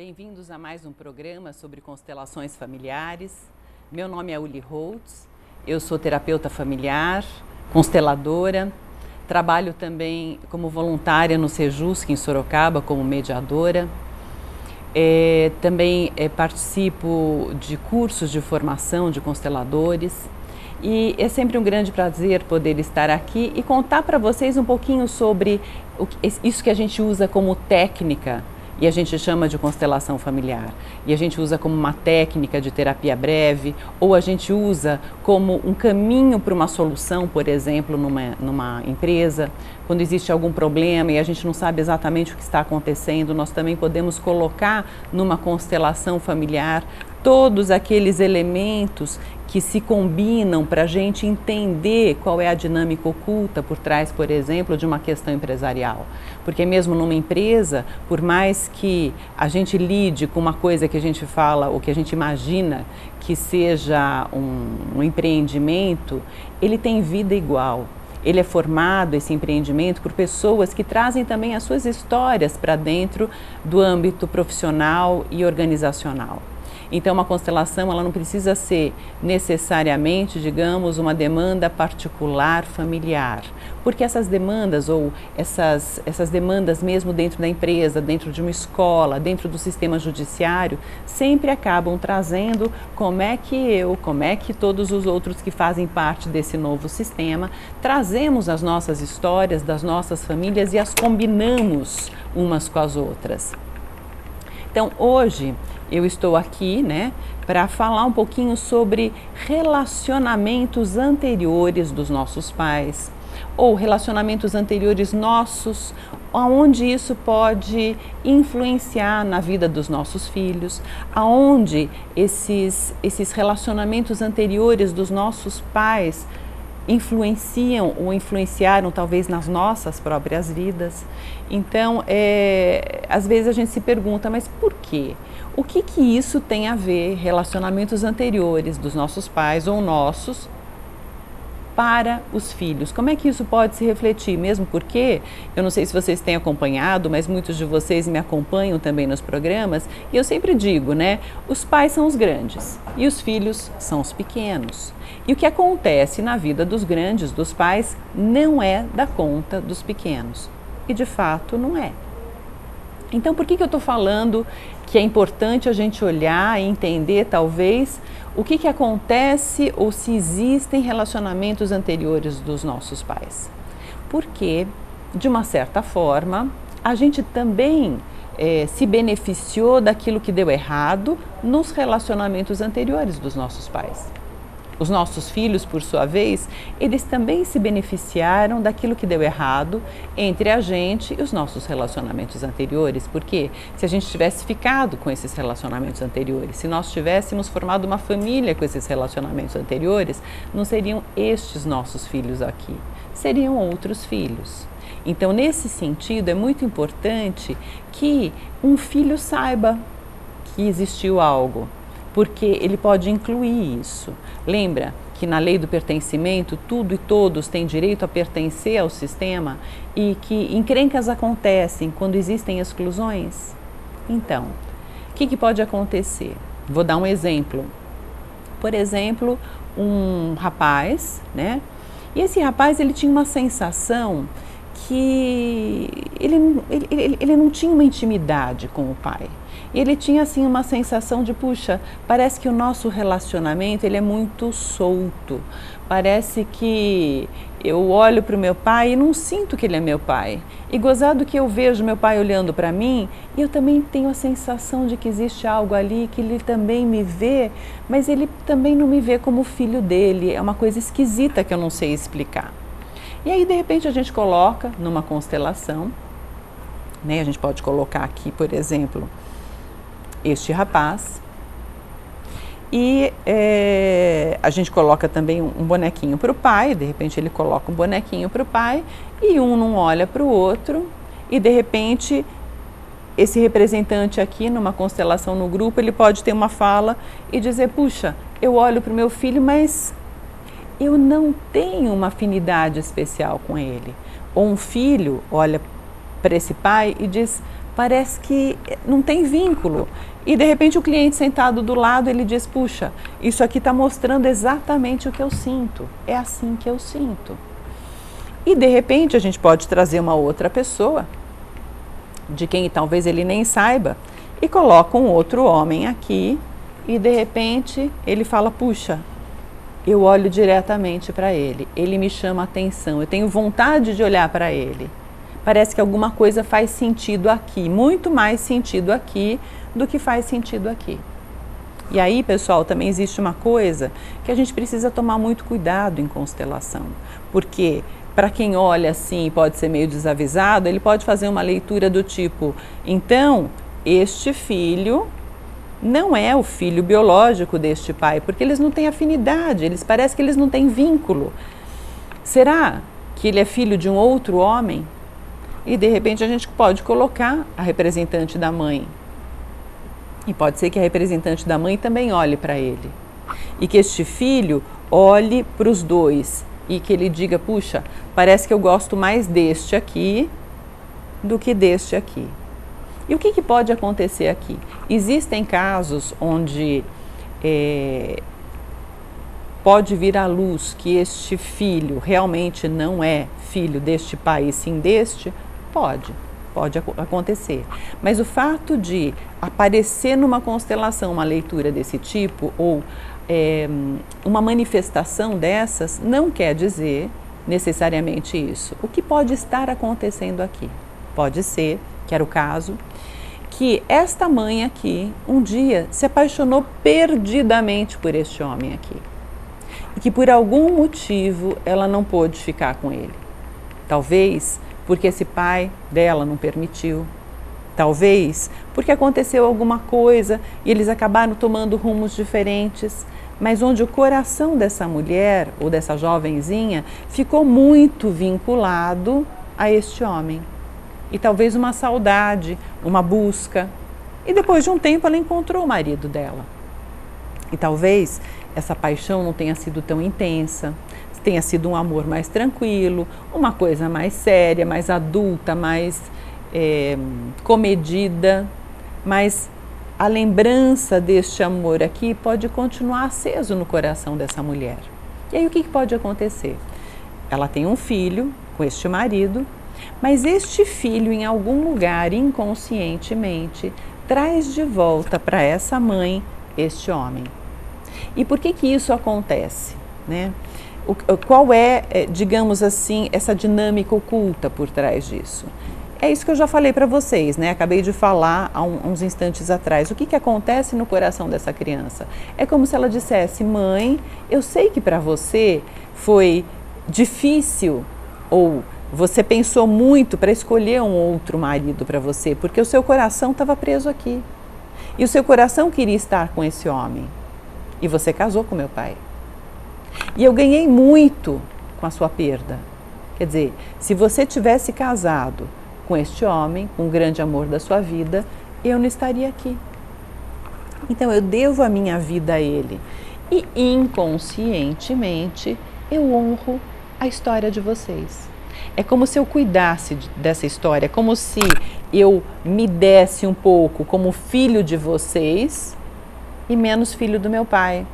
Bem-vindos a mais um programa sobre constelações familiares. Meu nome é Uli Holtz, eu sou terapeuta familiar, consteladora, trabalho também como voluntária no Sejusc em Sorocaba como mediadora. Também participo de cursos de formação de consteladores e é sempre um grande prazer poder estar aqui e contar para vocês um pouquinho sobre isso que a gente usa como técnica e a gente chama de constelação familiar. E a gente usa como uma técnica de terapia breve, ou a gente usa como um caminho para uma solução, por exemplo, numa empresa. Quando existe algum problema e a gente não sabe exatamente o que está acontecendo, nós também podemos colocar numa constelação familiar todos aqueles elementos que se combinam para a gente entender qual é a dinâmica oculta por trás, por exemplo, de uma questão empresarial. Porque mesmo numa empresa, por mais que a gente lide com uma coisa que a gente fala ou que a gente imagina que seja um empreendimento, ele tem vida igual. Ele é formado, esse empreendimento, por pessoas que trazem também as suas histórias para dentro do âmbito profissional e organizacional. Então, uma constelação, ela não precisa ser necessariamente, digamos, uma demanda particular familiar, porque essas demandas ou essas demandas mesmo dentro da empresa, dentro de uma escola, dentro do sistema judiciário, sempre acabam trazendo como é que todos os outros que fazem parte desse novo sistema, trazemos as nossas histórias das nossas famílias e as combinamos umas com as outras. Então, hoje eu estou aqui, para falar um pouquinho sobre relacionamentos anteriores dos nossos pais, ou relacionamentos anteriores nossos, aonde isso pode influenciar na vida dos nossos filhos, aonde esses relacionamentos anteriores dos nossos pais influenciam ou influenciaram talvez nas nossas próprias vidas. Então, às vezes a gente se pergunta, mas por quê? O que isso tem a ver, relacionamentos anteriores dos nossos pais ou nossos, para os filhos? Como é que isso pode se refletir? Mesmo porque, eu não sei se vocês têm acompanhado, mas muitos de vocês me acompanham também nos programas, e eu sempre digo, os pais são os grandes e os filhos são os pequenos. E o que acontece na vida dos grandes, dos pais, não é da conta dos pequenos. E de fato não é. Então, por que eu estou falando que é importante a gente olhar e entender, talvez, o que acontece ou se existem relacionamentos anteriores dos nossos pais? Porque, de uma certa forma, a gente também se beneficiou daquilo que deu errado nos relacionamentos anteriores dos nossos pais. Os nossos filhos, por sua vez, eles também se beneficiaram daquilo que deu errado entre a gente e os nossos relacionamentos anteriores. Porque se a gente tivesse ficado com esses relacionamentos anteriores, se nós tivéssemos formado uma família com esses relacionamentos anteriores, não seriam estes nossos filhos aqui, seriam outros filhos. Então, nesse sentido, é muito importante que um filho saiba que existiu algo, porque ele pode incluir isso. Lembra que na lei do pertencimento, tudo e todos têm direito a pertencer ao sistema e que encrencas acontecem quando existem exclusões? Então, o que pode acontecer? Vou dar um exemplo. Por exemplo, um rapaz, E esse rapaz, ele tinha uma sensação que ele não tinha uma intimidade com o pai. Ele tinha assim uma sensação de, puxa, parece que o nosso relacionamento ele é muito solto. Parece que eu olho para o meu pai e não sinto que ele é meu pai. E gozado que eu vejo meu pai olhando para mim, e eu também tenho a sensação de que existe algo ali, que ele também me vê, mas ele também não me vê como filho dele. É uma coisa esquisita que eu não sei explicar. E aí, de repente, a gente coloca numa constelação, A gente pode colocar aqui, por exemplo, este rapaz, e a gente coloca também um bonequinho para o pai, de repente ele coloca um bonequinho para o pai, e um não olha para o outro, e de repente esse representante aqui numa constelação no grupo, ele pode ter uma fala e dizer, puxa, eu olho para o meu filho, mas eu não tenho uma afinidade especial com ele. Ou um filho olha para esse pai e diz, parece que não tem vínculo. E de repente o cliente sentado do lado, ele diz, puxa, isso aqui está mostrando exatamente o que eu sinto, é assim que eu sinto. E de repente a gente pode trazer uma outra pessoa, de quem talvez ele nem saiba, e coloca um outro homem aqui, e de repente ele fala, puxa, eu olho diretamente para ele, ele me chama a atenção, eu tenho vontade de olhar para ele. Parece que alguma coisa faz sentido aqui, muito mais sentido aqui do que faz sentido aqui. E aí, pessoal, também existe uma coisa que a gente precisa tomar muito cuidado em constelação, porque para quem olha assim e pode ser meio desavisado, ele pode fazer uma leitura do tipo, então, este filho não é o filho biológico deste pai, porque eles não têm afinidade, parece que eles não têm vínculo. Será que ele é filho de um outro homem? E de repente a gente pode colocar a representante da mãe. E pode ser que a representante da mãe também olhe para ele. E que este filho olhe para os dois e que ele diga, puxa, parece que eu gosto mais deste aqui do que deste aqui. E o que pode acontecer aqui? Existem casos onde pode vir à luz que este filho realmente não é filho deste pai e sim deste. Pode acontecer. Mas o fato de aparecer numa constelação uma leitura desse tipo ou uma manifestação dessas não quer dizer necessariamente isso. O que pode estar acontecendo aqui? Pode ser, que era o caso, que esta mãe aqui um dia se apaixonou perdidamente por este homem aqui e que por algum motivo ela não pôde ficar com ele. Talvez porque esse pai dela não permitiu, talvez porque aconteceu alguma coisa e eles acabaram tomando rumos diferentes, mas onde o coração dessa mulher ou dessa jovenzinha ficou muito vinculado a este homem. E talvez uma saudade, uma busca. E depois de um tempo ela encontrou o marido dela. E talvez essa paixão não tenha sido tão intensa, tenha sido um amor mais tranquilo, uma coisa mais séria, mais adulta, mais comedida, mas a lembrança deste amor aqui pode continuar aceso no coração dessa mulher. E aí o que pode acontecer? Ela tem um filho com este marido, mas este filho em algum lugar inconscientemente traz de volta para essa mãe este homem. E por que isso acontece, né? Qual é, digamos assim, essa dinâmica oculta por trás disso? É isso que eu já falei para vocês, né? Acabei de falar há uns instantes atrás. O que acontece no coração dessa criança? É como se ela dissesse, mãe, eu sei que para você foi difícil ou você pensou muito para escolher um outro marido para você, porque o seu coração estava preso aqui. E o seu coração queria estar com esse homem. E você casou com meu pai. E eu ganhei muito com a sua perda. Quer dizer, se você tivesse casado com este homem, com o grande amor da sua vida, eu não estaria aqui. Então eu devo a minha vida a ele. E inconscientemente eu honro a história de vocês. É como se eu cuidasse dessa história, é como se eu me desse um pouco como filho de vocês e menos filho do meu pai.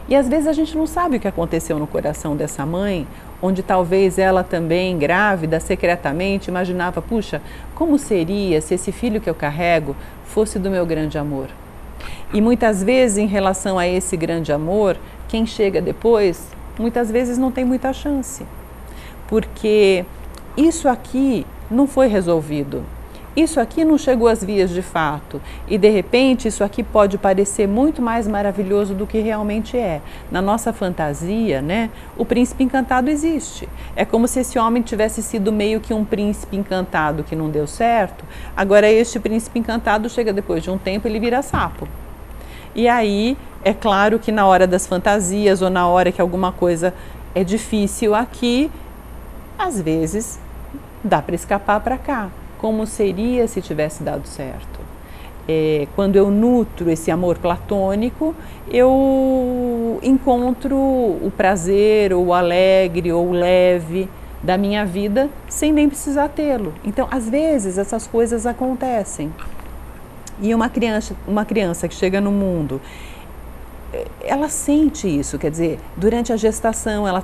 E às vezes a gente não sabe o que aconteceu no coração dessa mãe, onde talvez ela também, grávida, secretamente, imaginava, puxa, como seria se esse filho que eu carrego fosse do meu grande amor? E muitas vezes, em relação a esse grande amor, quem chega depois, muitas vezes não tem muita chance. Porque isso aqui não foi resolvido. Isso aqui não chegou às vias de fato e de repente isso aqui pode parecer muito mais maravilhoso do que realmente é. Na nossa fantasia, né, o príncipe encantado existe. É como se esse homem tivesse sido meio que um príncipe encantado que não deu certo. Agora este príncipe encantado chega depois de um tempo, ele vira sapo. E aí é claro que na hora das fantasias ou na hora que alguma coisa é difícil aqui, às vezes dá para escapar para cá. Como seria se tivesse dado certo? Quando eu nutro esse amor platônico, eu encontro o prazer, ou o alegre, ou o leve, da minha vida sem nem precisar tê-lo. Então, às vezes, essas coisas acontecem. E uma criança que chega no mundo, ela sente isso, quer dizer, durante a gestação ela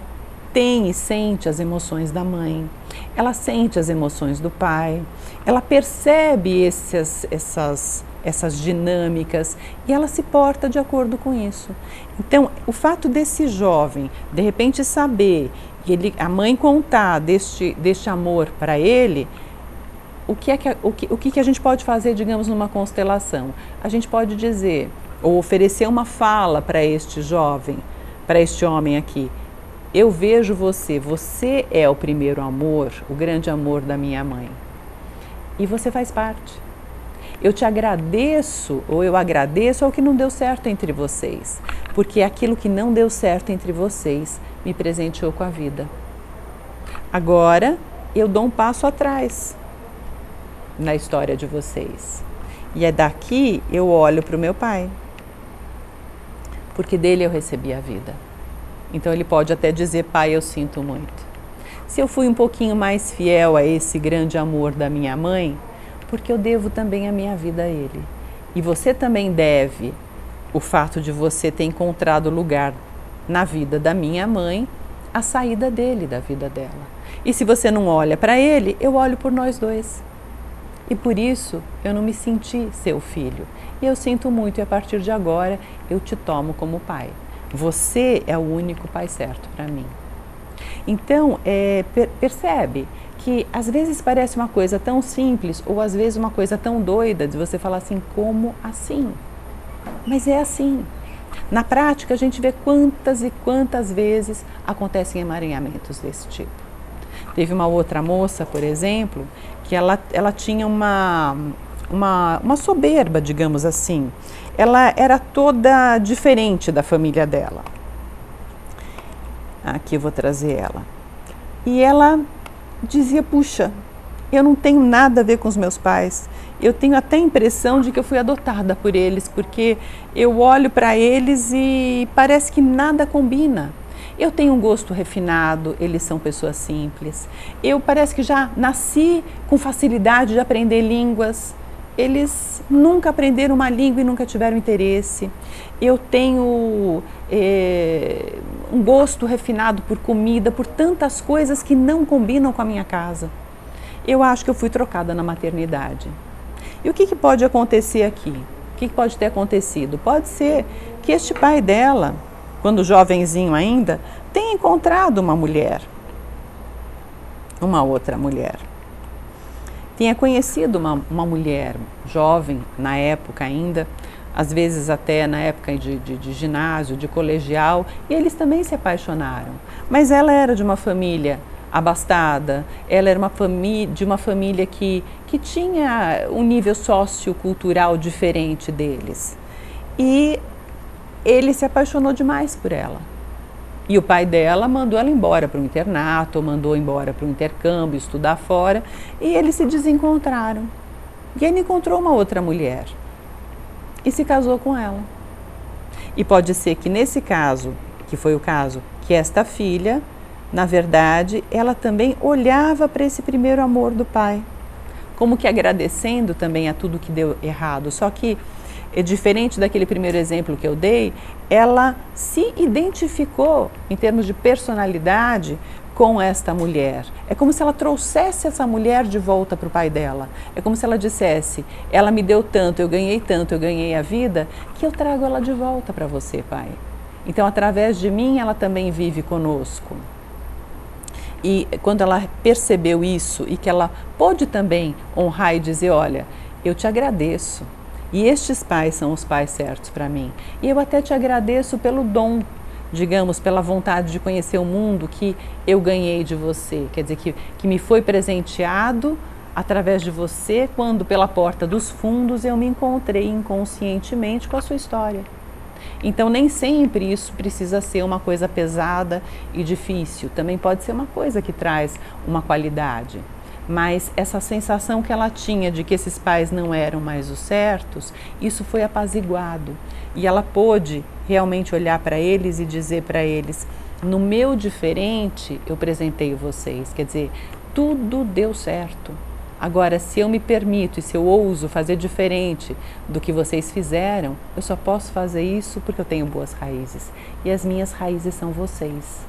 tem e sente as emoções da mãe, ela sente as emoções do pai, ela percebe essas dinâmicas e ela se porta de acordo com isso. Então, o fato desse jovem, de repente, saber, a mãe contar deste amor para ele, o que a gente pode fazer, digamos, numa constelação? A gente pode dizer, ou oferecer uma fala para este jovem, para este homem aqui. Eu vejo você é o primeiro amor, o grande amor da minha mãe. E você faz parte. Eu te agradeço, ou eu agradeço ao que não deu certo entre vocês, porque aquilo que não deu certo entre vocês me presenteou com a vida. Agora, eu dou um passo atrás na história de vocês. E é daqui eu olho para o meu pai, porque dele eu recebi a vida. Então ele pode até dizer, pai, eu sinto muito. Se eu fui um pouquinho mais fiel a esse grande amor da minha mãe, porque eu devo também a minha vida a ele. E você também deve o fato de você ter encontrado lugar na vida da minha mãe, a saída dele da vida dela. E se você não olha para ele, eu olho por nós dois. E por isso eu não me senti seu filho. E eu sinto muito e a partir de agora eu te tomo como pai. Você é o único pai certo para mim. Então, percebe que às vezes parece uma coisa tão simples ou às vezes uma coisa tão doida de você falar assim, como assim? Mas é assim. Na prática, a gente vê quantas e quantas vezes acontecem emaranhamentos desse tipo. Teve uma outra moça, por exemplo, que ela tinha uma soberba, digamos assim. Ela era toda diferente da família dela. Aqui eu vou trazer ela. E ela dizia, puxa, eu não tenho nada a ver com os meus pais. Eu tenho até a impressão de que eu fui adotada por eles, porque eu olho para eles e parece que nada combina. Eu tenho um gosto refinado, eles são pessoas simples. Eu parece que já nasci com facilidade de aprender línguas. Eles nunca aprenderam uma língua e nunca tiveram interesse. Eu tenho um gosto refinado por comida, por tantas coisas que não combinam com a minha casa. Eu acho que eu fui trocada na maternidade. E o que pode acontecer aqui? O que pode ter acontecido? Pode ser que este pai dela, quando jovenzinho ainda, tenha encontrado uma mulher, uma outra mulher. Tenha conhecido uma mulher jovem, na época ainda, às vezes até na época de ginásio, de colegial, e eles também se apaixonaram. Mas ela era de uma família abastada, ela era de uma família que tinha um nível sociocultural diferente deles. E ele se apaixonou demais por ela. E o pai dela mandou ela embora para o internato, mandou embora para o intercâmbio, estudar fora, e eles se desencontraram. E ele encontrou uma outra mulher e se casou com ela. E pode ser que nesse caso, que foi o caso, que esta filha, na verdade, ela também olhava para esse primeiro amor do pai, como que agradecendo também a tudo que deu errado, só que é diferente daquele primeiro exemplo que eu dei, ela se identificou em termos de personalidade com esta mulher. É como se ela trouxesse essa mulher de volta para o pai dela. É como se ela dissesse, ela me deu tanto, eu ganhei a vida, que eu trago ela de volta para você, pai. Então, através de mim, ela também vive conosco. E quando ela percebeu isso e que ela pôde também honrar e dizer, olha, eu te agradeço. E estes pais são os pais certos para mim. E eu até te agradeço pelo dom, digamos, pela vontade de conhecer o mundo que eu ganhei de você. Quer dizer, que me foi presenteado através de você, quando pela porta dos fundos eu me encontrei inconscientemente com a sua história. Então, nem sempre isso precisa ser uma coisa pesada e difícil. Também pode ser uma coisa que traz uma qualidade. Mas essa sensação que ela tinha de que esses pais não eram mais os certos, isso foi apaziguado. E ela pôde realmente olhar para eles e dizer para eles, No meu diferente, eu presenteio vocês. Quer dizer, tudo deu certo. Agora, se eu me permito e se eu ouso fazer diferente do que vocês fizeram, eu só posso fazer isso porque eu tenho boas raízes. E as minhas raízes são vocês.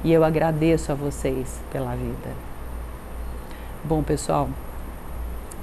E eu agradeço a vocês pela vida. Bom, pessoal,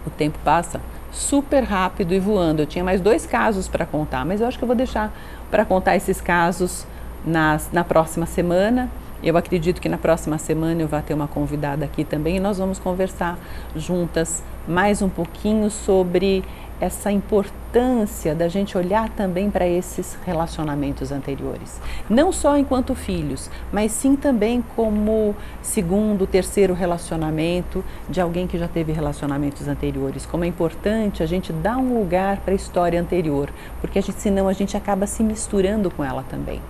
o tempo passa super rápido e voando. Eu tinha mais 2 casos para contar, mas eu acho que eu vou deixar para contar esses casos na próxima semana. Eu acredito que na próxima semana eu vou ter uma convidada aqui também e nós vamos conversar juntas mais um pouquinho sobre essa importância da gente olhar também para esses relacionamentos anteriores. Não só enquanto filhos, mas sim também como segundo, terceiro relacionamento de alguém que já teve relacionamentos anteriores. Como é importante a gente dar um lugar para a história anterior, porque senão a gente acaba se misturando com ela também.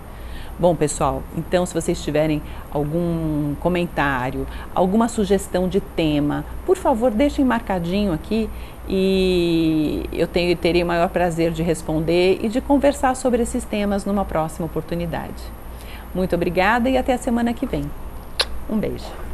Bom, pessoal, então se vocês tiverem algum comentário, alguma sugestão de tema, por favor, deixem marcadinho aqui e eu terei o maior prazer de responder e de conversar sobre esses temas numa próxima oportunidade. Muito obrigada e até a semana que vem. Um beijo.